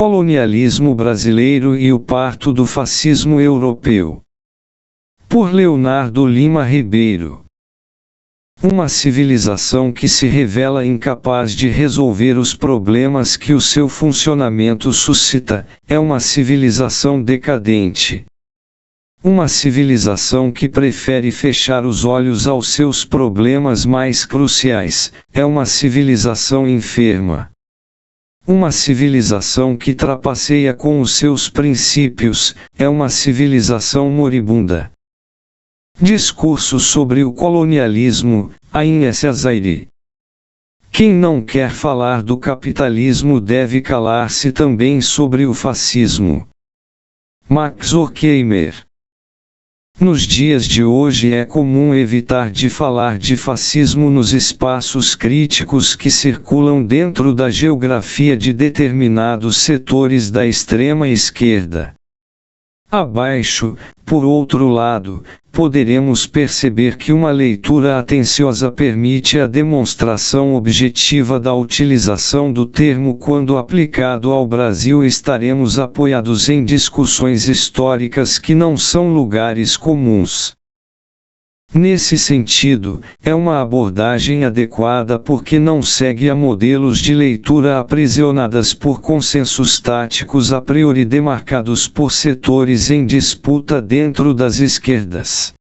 Colonialismo brasileiro e o parto do fascismo europeu. Por Leonardo Lima Ribeiro. Uma civilização que se revela incapaz de resolver os problemas que o seu funcionamento suscita, é uma civilização decadente. Uma civilização que prefere fechar os olhos aos seus problemas mais cruciais, é uma civilização enferma. Uma civilização que trapaceia com os seus princípios, é uma civilização moribunda. Discurso sobre o colonialismo, Ain Zaire. Quem não quer falar do capitalismo deve calar-se também sobre o fascismo. Max Horkheimer. Nos dias de hoje é comum evitar de falar de fascismo nos espaços críticos que circulam dentro da geografia de determinados setores da extrema esquerda. Abaixo, por outro lado, poderemos perceber que uma leitura atenciosa permite a demonstração objetiva da utilização do termo quando aplicado ao Brasil. Estaremos apoiados em discussões históricas que não são lugares comuns. Nesse sentido, é uma abordagem adequada porque não segue a modelos de leitura aprisionadas por consensos táticos a priori demarcados por setores em disputa dentro das esquerdas.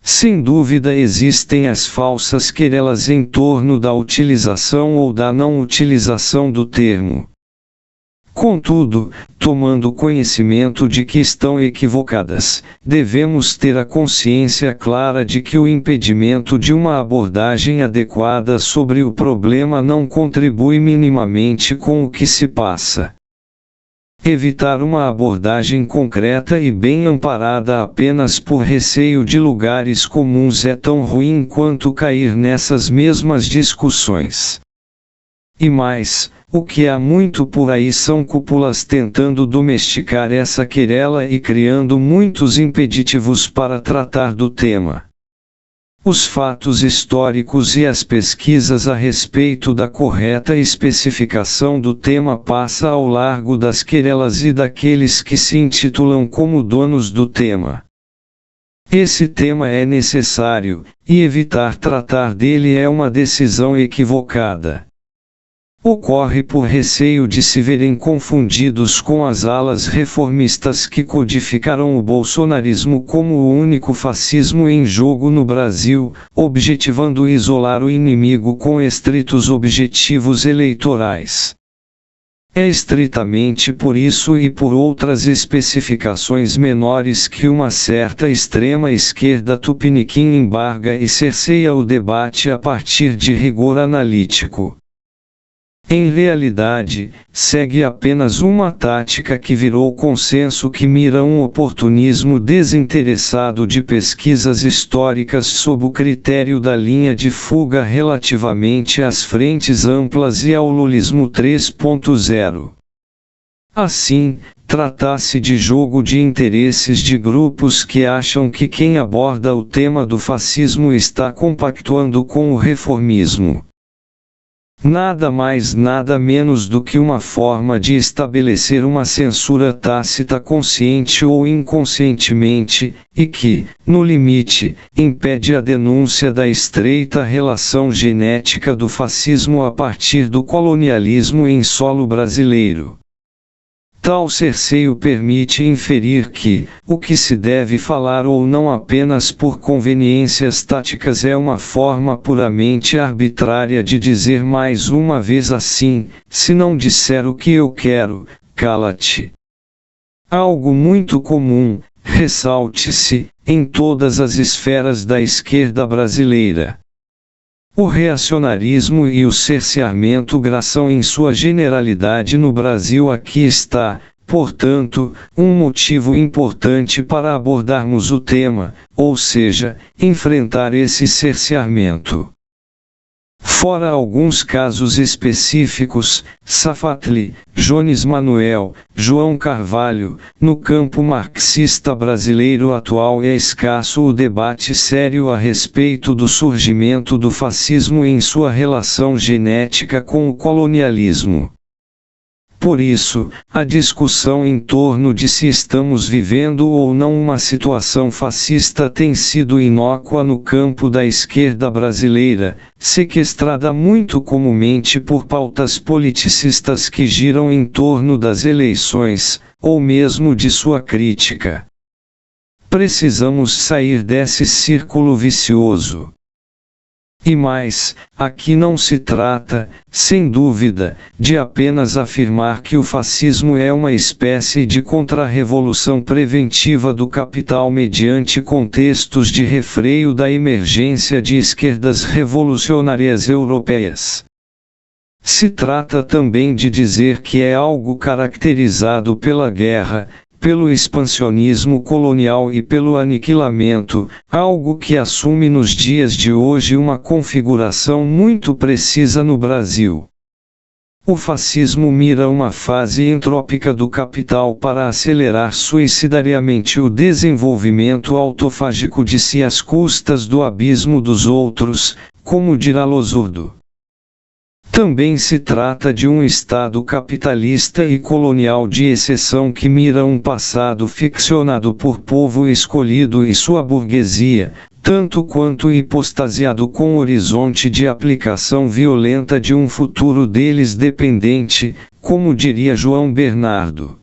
Sem dúvida existem as falsas querelas em torno da utilização ou da não utilização do termo. Contudo, tomando conhecimento de que estão equivocadas, devemos ter a consciência clara de que o impedimento de uma abordagem adequada sobre o problema não contribui minimamente com o que se passa. Evitar uma abordagem concreta e bem amparada apenas por receio de lugares comuns é tão ruim quanto cair nessas mesmas discussões. E mais, o que há muito por aí são cúpulas tentando domesticar essa querela e criando muitos impeditivos para tratar do tema. Os fatos históricos e as pesquisas a respeito da correta especificação do tema passa ao largo das querelas e daqueles que se intitulam como donos do tema. Esse tema é necessário, e evitar tratar dele é uma decisão equivocada. Ocorre por receio de se verem confundidos com as alas reformistas que codificaram o bolsonarismo como o único fascismo em jogo no Brasil, objetivando isolar o inimigo com estritos objetivos eleitorais. É estritamente por isso e por outras especificações menores que uma certa extrema esquerda tupiniquim embarga e cerceia o debate a partir de rigor analítico. Em realidade, segue apenas uma tática que virou consenso que mira um oportunismo desinteressado de pesquisas históricas sob o critério da linha de fuga relativamente às frentes amplas e ao lulismo 3.0. Assim, trata-se de jogo de interesses de grupos que acham que quem aborda o tema do fascismo está compactuando com o reformismo. Nada mais nada menos do que uma forma de estabelecer uma censura tácita consciente ou inconscientemente, e que, no limite, impede a denúncia da estreita relação genética do fascismo a partir do colonialismo em solo brasileiro. Tal cerceio permite inferir que, o que se deve falar ou não apenas por conveniências táticas é uma forma puramente arbitrária de dizer mais uma vez assim: se não disser o que eu quero, cala-te. Algo muito comum, ressalte-se, em todas as esferas da esquerda brasileira. O reacionarismo e o cerceamento são em sua generalidade no Brasil. Aqui está, portanto, um motivo importante para abordarmos o tema, ou seja, enfrentar esse cerceamento. Fora alguns casos específicos, Safatli, Jones Manuel, João Carvalho, no campo marxista brasileiro atual é escasso o debate sério a respeito do surgimento do fascismo em sua relação genética com o colonialismo. Por isso, a discussão em torno de se estamos vivendo ou não uma situação fascista tem sido inócua no campo da esquerda brasileira, sequestrada muito comumente por pautas politicistas que giram em torno das eleições, ou mesmo de sua crítica. Precisamos sair desse círculo vicioso. E mais, aqui não se trata, sem dúvida, de apenas afirmar que o fascismo é uma espécie de contra-revolução preventiva do capital mediante contextos de refreio da emergência de esquerdas revolucionárias europeias. Se trata também de dizer que é algo caracterizado pela guerra, pelo expansionismo colonial e pelo aniquilamento, algo que assume nos dias de hoje uma configuração muito precisa no Brasil. O fascismo mira uma fase entrópica do capital para acelerar suicidariamente o desenvolvimento autofágico de si às custas do abismo dos outros, como dirá Losurdo. Também se trata de um Estado capitalista e colonial de exceção que mira um passado ficcionado por povo escolhido e sua burguesia, tanto quanto hipostasiado com horizonte de aplicação violenta de um futuro deles dependente, como diria João Bernardo.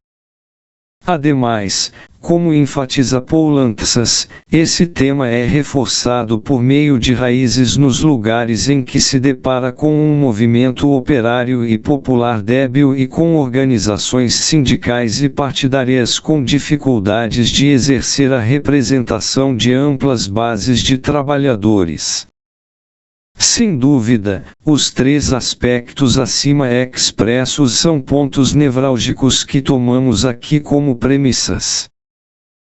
Ademais, como enfatiza Poulantzas, esse tema é reforçado por meio de raízes nos lugares em que se depara com um movimento operário e popular débil e com organizações sindicais e partidárias com dificuldades de exercer a representação de amplas bases de trabalhadores. Sem dúvida, os três aspectos acima expressos são pontos nevrálgicos que tomamos aqui como premissas.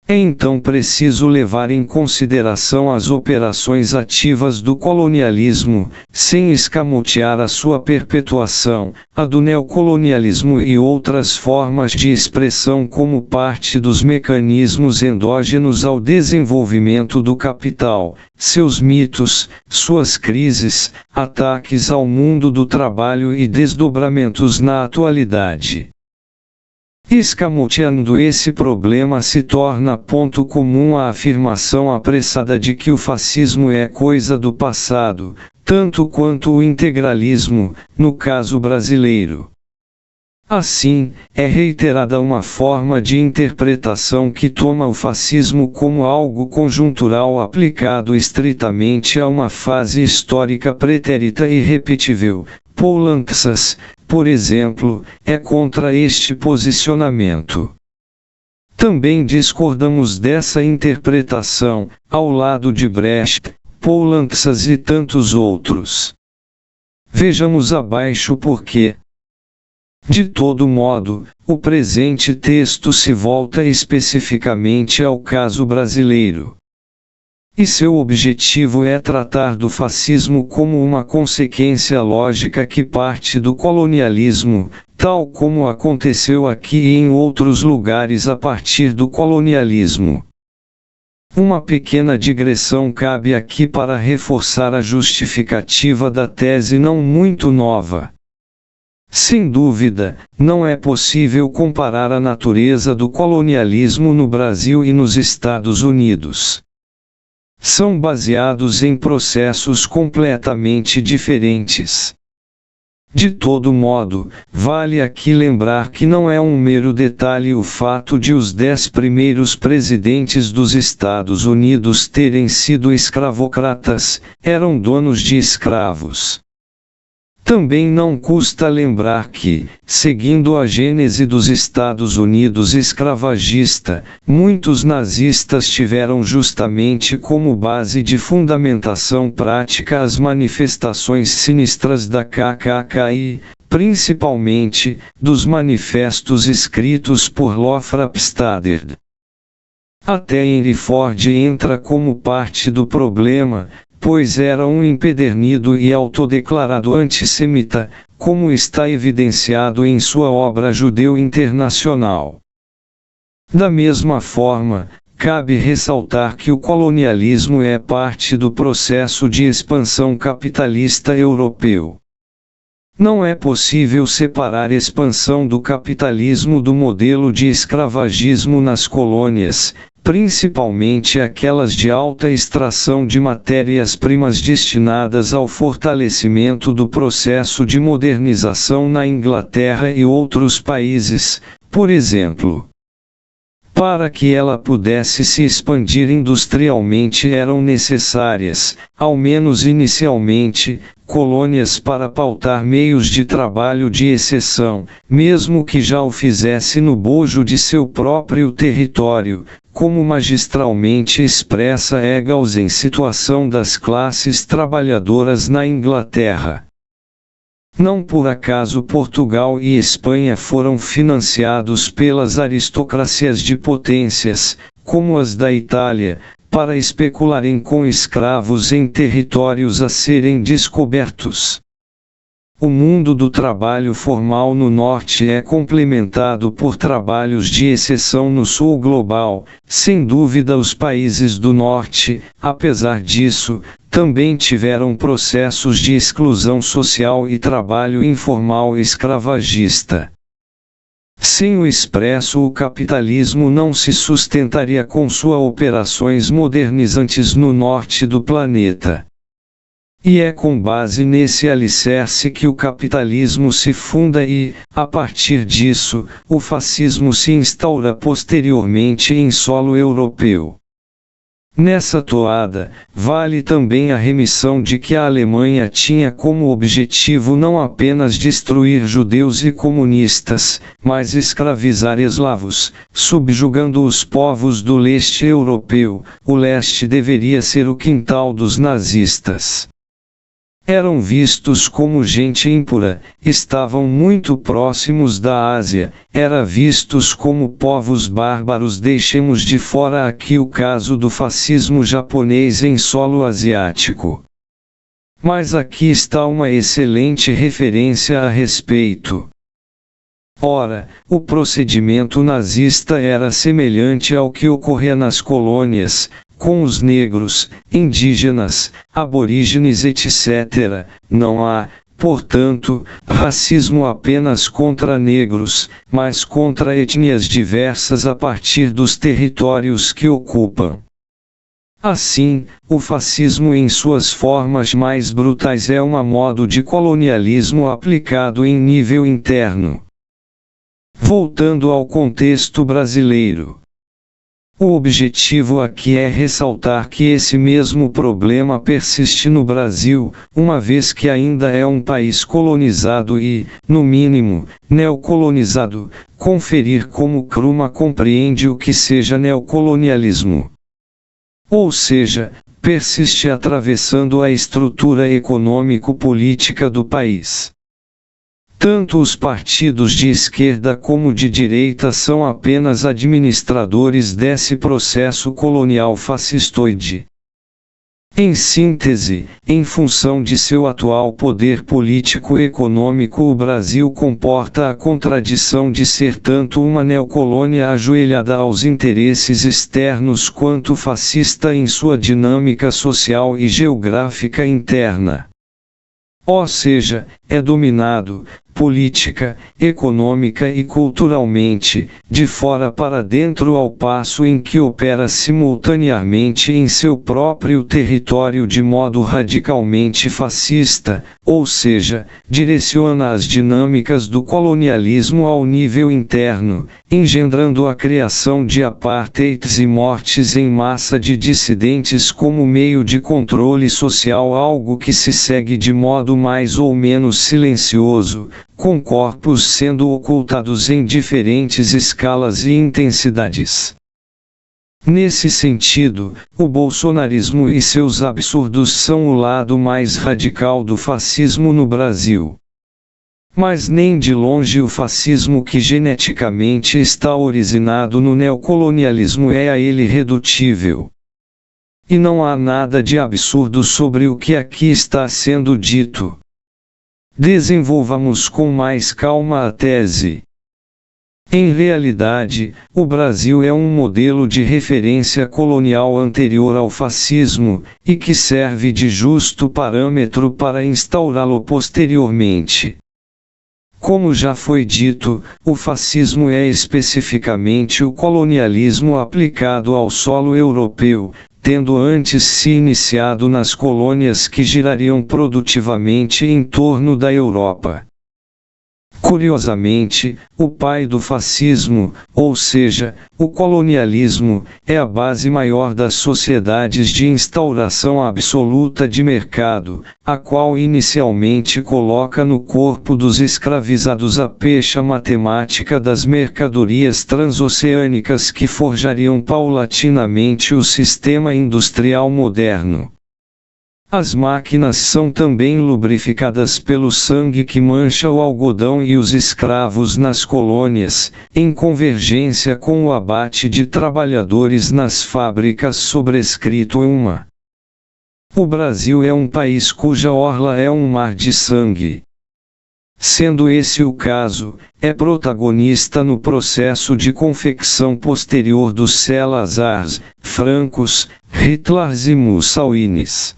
É então preciso levar em consideração as operações ativas do colonialismo, sem escamotear a sua perpetuação, a do neocolonialismo e outras formas de expressão como parte dos mecanismos endógenos ao desenvolvimento do capital, seus mitos, suas crises, ataques ao mundo do trabalho e desdobramentos na atualidade. Escamoteando esse problema se torna ponto comum a afirmação apressada de que o fascismo é coisa do passado, tanto quanto o integralismo, no caso brasileiro. Assim, é reiterada uma forma de interpretação que toma o fascismo como algo conjuntural aplicado estritamente a uma fase histórica pretérita e repetível. Poulantzas, por exemplo, é contra este posicionamento. Também discordamos dessa interpretação, ao lado de Brecht, Poulantzas e tantos outros. Vejamos abaixo porque, de todo modo, o presente texto se volta especificamente ao caso brasileiro. E seu objetivo é tratar do fascismo como uma consequência lógica que parte do colonialismo, tal como aconteceu aqui e em outros lugares a partir do colonialismo. Uma pequena digressão cabe aqui para reforçar a justificativa da tese não muito nova. Sem dúvida, não é possível comparar a natureza do colonialismo no Brasil e nos Estados Unidos. São baseados em processos completamente diferentes. De todo modo, vale aqui lembrar que não é um mero detalhe o fato de os 10 primeiros presidentes dos Estados Unidos terem sido escravocratas, eram donos de escravos. Também não custa lembrar que, seguindo a gênese dos Estados Unidos escravagista, muitos nazistas tiveram justamente como base de fundamentação prática as manifestações sinistras da KKK, principalmente, dos manifestos escritos por Lothrop Stoddard. Até Henry Ford entra como parte do problema, pois era um empedernido e autodeclarado antissemita, como está evidenciado em sua obra Judeu Internacional. Da mesma forma, cabe ressaltar que o colonialismo é parte do processo de expansão capitalista europeu. Não é possível separar expansão do capitalismo do modelo de escravagismo nas colônias, principalmente aquelas de alta extração de matérias-primas destinadas ao fortalecimento do processo de modernização na Inglaterra e outros países, por exemplo. Para que ela pudesse se expandir industrialmente eram necessárias, ao menos inicialmente, colônias para pautar meios de trabalho de exceção, mesmo que já o fizesse no bojo de seu próprio território, como magistralmente expressa Engels em Situação das Classes Trabalhadoras na Inglaterra. Não por acaso Portugal e Espanha foram financiados pelas aristocracias de potências, como as da Itália, para especularem com escravos em territórios a serem descobertos. O mundo do trabalho formal no norte é complementado por trabalhos de exceção no sul global. Sem dúvida, os países do norte, apesar disso, também tiveram processos de exclusão social e trabalho informal escravagista. Sem o expresso, o capitalismo não se sustentaria com suas operações modernizantes no norte do planeta. E é com base nesse alicerce que o capitalismo se funda e, a partir disso, o fascismo se instaura posteriormente em solo europeu. Nessa toada, vale também a remissão de que a Alemanha tinha como objetivo não apenas destruir judeus e comunistas, mas escravizar eslavos, subjugando os povos do leste europeu. O leste deveria ser o quintal dos nazistas. Eram vistos como gente ímpura, estavam muito próximos da Ásia, eram vistos como povos bárbaros. Deixemos de fora aqui o caso do fascismo japonês em solo asiático. Mas aqui está uma excelente referência a respeito. Ora, o procedimento nazista era semelhante ao que ocorria nas colônias, com os negros, indígenas, aborígenes etc. Não há, portanto, racismo apenas contra negros, mas contra etnias diversas a partir dos territórios que ocupam. Assim, o fascismo em suas formas mais brutais é um modo de colonialismo aplicado em nível interno. Voltando ao contexto brasileiro. O objetivo aqui é ressaltar que esse mesmo problema persiste no Brasil, uma vez que ainda é um país colonizado e, no mínimo, neocolonizado. Conferir como Kruma compreende o que seja neocolonialismo. Ou seja, persiste atravessando a estrutura econômico-política do país. Tanto os partidos de esquerda como de direita são apenas administradores desse processo colonial fascistoide. Em síntese, em função de seu atual poder político-econômico, o Brasil comporta a contradição de ser tanto uma neocolônia ajoelhada aos interesses externos quanto fascista em sua dinâmica social e geográfica interna. Ou seja, é dominado, política, econômica e culturalmente, de fora para dentro, ao passo em que opera simultaneamente em seu próprio território de modo radicalmente fascista, ou seja, direciona as dinâmicas do colonialismo ao nível interno, engendrando a criação de apartheids e mortes em massa de dissidentes como meio de controle social, algo que se segue de modo mais ou menos silencioso, com corpos sendo ocultados em diferentes escalas e intensidades. Nesse sentido, o bolsonarismo e seus absurdos são o lado mais radical do fascismo no Brasil. Mas nem de longe o fascismo que geneticamente está originado no neocolonialismo é a ele redutível. E não há nada de absurdo sobre o que aqui está sendo dito. Desenvolvamos com mais calma a tese. Em realidade, o Brasil é um modelo de referência colonial anterior ao fascismo, e que serve de justo parâmetro para instaurá-lo posteriormente. Como já foi dito, o fascismo é especificamente o colonialismo aplicado ao solo europeu, tendo antes se iniciado nas colônias que girariam produtivamente em torno da Europa. Curiosamente, o pai do fascismo, ou seja, o colonialismo, é a base maior das sociedades de instauração absoluta de mercado, a qual inicialmente coloca no corpo dos escravizados a pecha matemática das mercadorias transoceânicas que forjariam paulatinamente o sistema industrial moderno. As máquinas são também lubrificadas pelo sangue que mancha o algodão e os escravos nas colônias, em convergência com o abate de trabalhadores nas fábricas sobrescrito em uma. O Brasil é um país cuja orla é um mar de sangue. Sendo esse o caso, é protagonista no processo de confecção posterior dos Salazars, Francos, Hitlers e Mussolinis.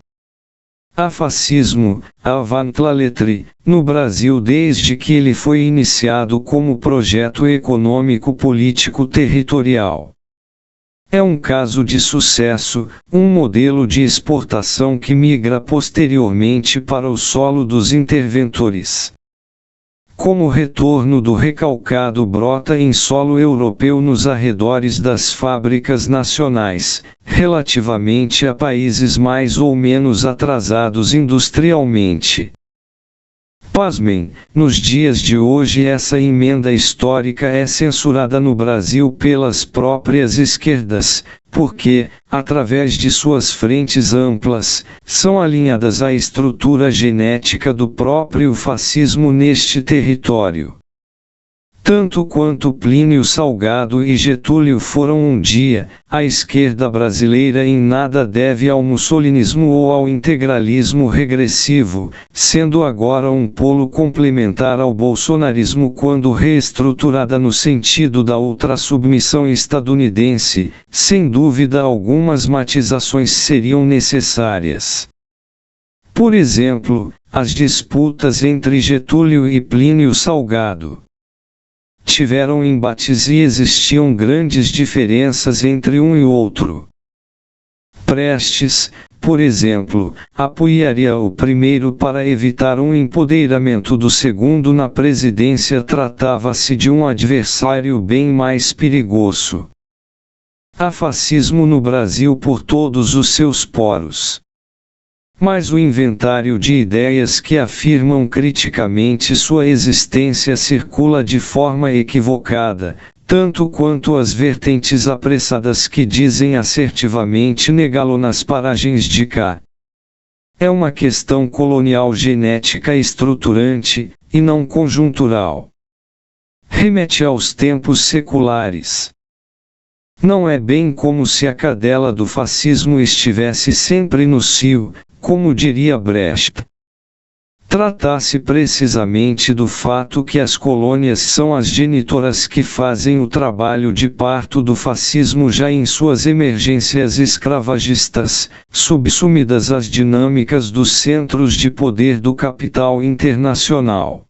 Há fascismo, avant la lettre, no Brasil desde que ele foi iniciado como projeto econômico-político territorial. É um caso de sucesso, um modelo de exportação que migra posteriormente para o solo dos interventores. Como o retorno do recalcado brota em solo europeu nos arredores das fábricas nacionais, relativamente a países mais ou menos atrasados industrialmente. Pasmem, nos dias de hoje essa emenda histórica é censurada no Brasil pelas próprias esquerdas, porque, através de suas frentes amplas, são alinhadas à estrutura genética do próprio fascismo neste território. Tanto quanto Plínio Salgado e Getúlio foram um dia, a esquerda brasileira em nada deve ao mussolinismo ou ao integralismo regressivo, sendo agora um polo complementar ao bolsonarismo quando reestruturada no sentido da ultrassubmissão estadunidense. Sem dúvida algumas matizações seriam necessárias. Por exemplo, as disputas entre Getúlio e Plínio Salgado tiveram embates e existiam grandes diferenças entre um e outro. Prestes, por exemplo, apoiaria o primeiro para evitar um empoderamento do segundo na presidência. Tratava-se de um adversário bem mais perigoso. Há fascismo no Brasil por todos os seus poros. Mas o inventário de ideias que afirmam criticamente sua existência circula de forma equivocada, tanto quanto as vertentes apressadas que dizem assertivamente negá-lo nas paragens de cá. É uma questão colonial genética estruturante, e não conjuntural. Remete aos tempos seculares. Não é bem como se a cadela do fascismo estivesse sempre no cio, como diria Brecht. Trata-se precisamente do fato que as colônias são as genitoras que fazem o trabalho de parto do fascismo já em suas emergências escravagistas, subsumidas às dinâmicas dos centros de poder do capital internacional.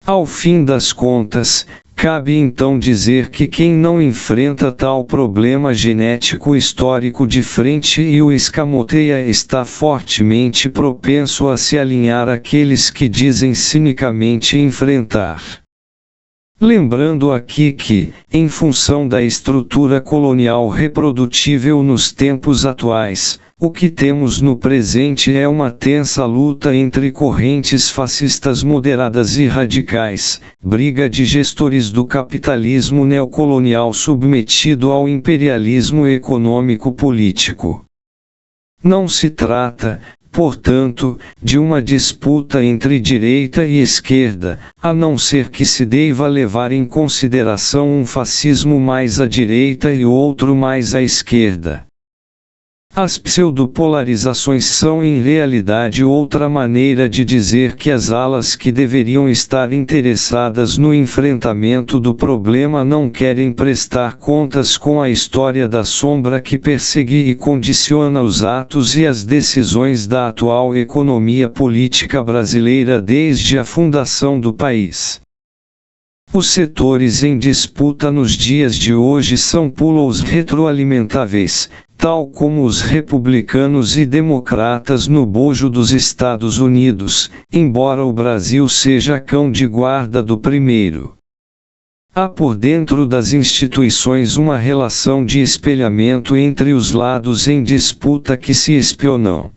Ao fim das contas, cabe então dizer que quem não enfrenta tal problema genético histórico de frente e o escamoteia está fortemente propenso a se alinhar àqueles que dizem cinicamente enfrentar. Lembrando aqui que, em função da estrutura colonial reprodutível nos tempos atuais, o que temos no presente é uma tensa luta entre correntes fascistas moderadas e radicais, briga de gestores do capitalismo neocolonial submetido ao imperialismo econômico-político. Não se trata, portanto, de uma disputa entre direita e esquerda, a não ser que se deva levar em consideração um fascismo mais à direita e outro mais à esquerda. As pseudopolarizações são em realidade outra maneira de dizer que as alas que deveriam estar interessadas no enfrentamento do problema não querem prestar contas com a história da sombra que persegue e condiciona os atos e as decisões da atual economia política brasileira desde a fundação do país. Os setores em disputa nos dias de hoje são polos retroalimentáveis, tal como os republicanos e democratas no bojo dos Estados Unidos, embora o Brasil seja cão de guarda do primeiro. Há por dentro das instituições uma relação de espelhamento entre os lados em disputa que se espionam.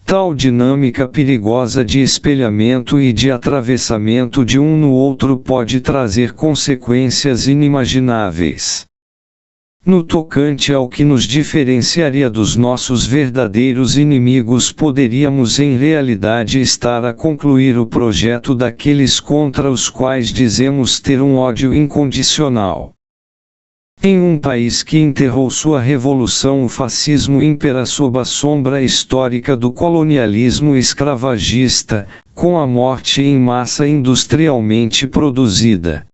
Tal dinâmica perigosa de espelhamento e de atravessamento de um no outro pode trazer consequências inimagináveis. No tocante ao que nos diferenciaria dos nossos verdadeiros inimigos, poderíamos em realidade estar a concluir o projeto daqueles contra os quais dizemos ter um ódio incondicional. Em um país que enterrou sua revolução, o fascismo impera sob a sombra histórica do colonialismo escravagista, com a morte em massa industrialmente produzida.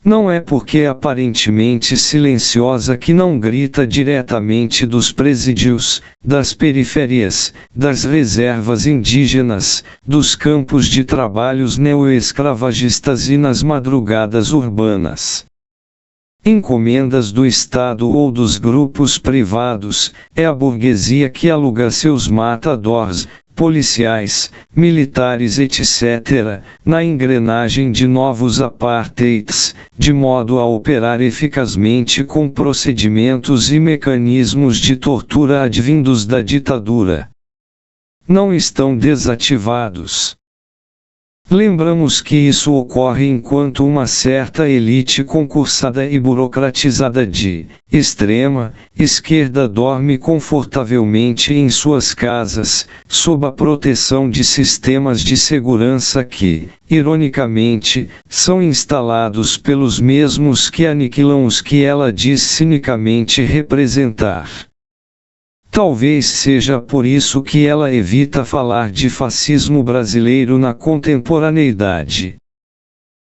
Não é porque é aparentemente silenciosa que não grita diretamente dos presídios, das periferias, das reservas indígenas, dos campos de trabalhos neoescravagistas e nas madrugadas urbanas. Encomendas do Estado ou dos grupos privados, é a burguesia que aluga seus matadores, policiais, militares etc., na engrenagem de novos apartheids, de modo a operar eficazmente com procedimentos e mecanismos de tortura advindos da ditadura. Não estão desativados. Lembramos que isso ocorre enquanto uma certa elite concursada e burocratizada de extrema esquerda dorme confortavelmente em suas casas, sob a proteção de sistemas de segurança que, ironicamente, são instalados pelos mesmos que aniquilam os que ela diz cinicamente representar. Talvez seja por isso que ela evita falar de fascismo brasileiro na contemporaneidade.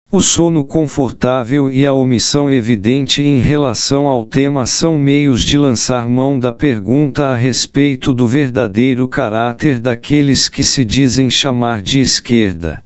O sono confortável e a omissão evidente em relação ao tema são meios de lançar mão da pergunta a respeito do verdadeiro caráter daqueles que se dizem chamar de esquerda.